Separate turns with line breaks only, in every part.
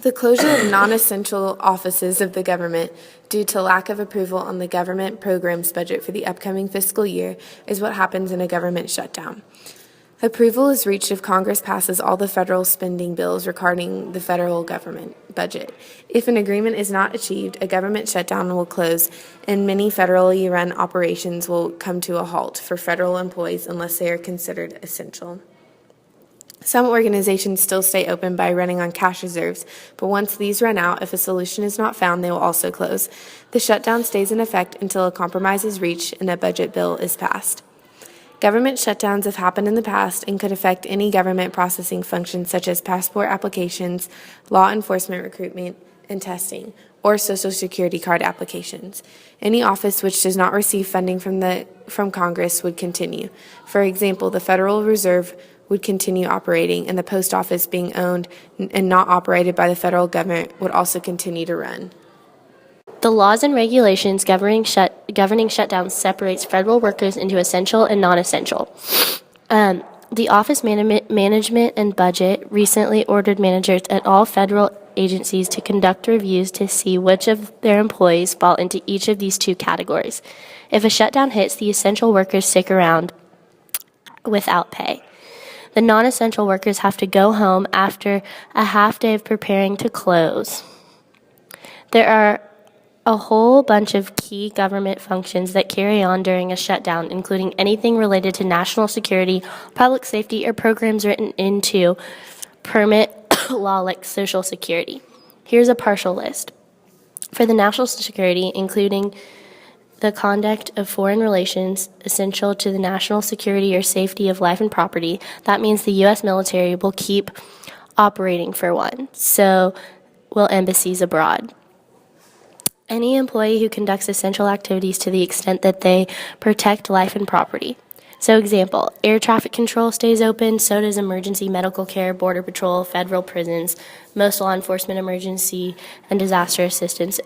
The closure of non-essential offices of the government due to lack of approval on the government programs budget for the upcoming fiscal year is what happens in a government shutdown. Approval is reached if Congress passes all the federal spending bills regarding the federal government budget. If an agreement is not achieved, a government shutdown will close, and many federally run operations will come to a halt for federal employees unless they are considered essential. Some organizations still stay open by running on cash reserves, but once these run out, if a solution is not found, they will also close. The shutdown stays in effect until a compromise is reached and a budget bill is passed. Government shutdowns have happened in the past and could affect any government processing functions such as passport applications, law enforcement recruitment and testing, or Social Security card applications. Any office which does not receive funding from Congress would continue. For example, the Federal Reserve would continue operating, and the post office, being owned and not operated by the federal government, would also continue to run.
The laws and regulations governing shutdowns separates federal workers into essential and non-essential. The Office Management and Budget recently ordered managers at all federal agencies to conduct reviews to see which of their employees fall into each of these two categories. If a shutdown hits, the essential workers stick around without pay. The non-essential workers have to go home after a half day of preparing to close. There are a whole bunch of key government functions that carry on during a shutdown, including anything related to national security, public safety, or programs written into permit law like Social Security. Here's a partial list. For the national security, including the conduct of foreign relations essential to the national security or safety of life and property, that means the U.S. military will keep operating for one. So will embassies abroad. Any employee who conducts essential activities to the extent that they protect life and property. So example, air traffic control stays open, so does emergency medical care, border patrol, federal prisons, most law enforcement, emergency and disaster assistance,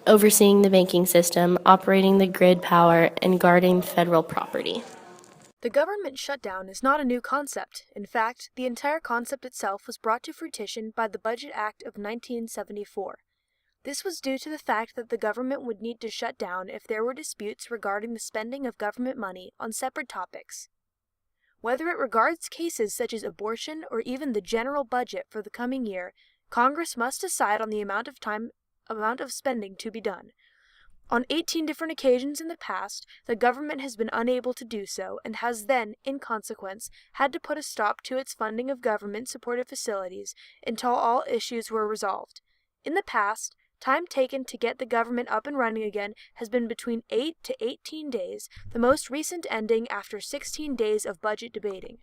overseeing the banking system, operating the grid power, and guarding federal property.
The government shutdown is not a new concept. In fact, the entire concept itself was brought to fruition by the Budget Act of 1974. This was due to the fact that the government would need to shut down if there were disputes regarding the spending of government money on separate topics. Whether it regards cases such as abortion or even the general budget for the coming year, Congress must decide on the amount of spending to be done. On 18 different occasions in the past, the government has been unable to do so and has then, in consequence, had to put a stop to its funding of government-supported facilities until all issues were resolved. In the past, time taken to get the government up and running again has been between 8 to 18 days, the most recent ending after 16 days of budget debating.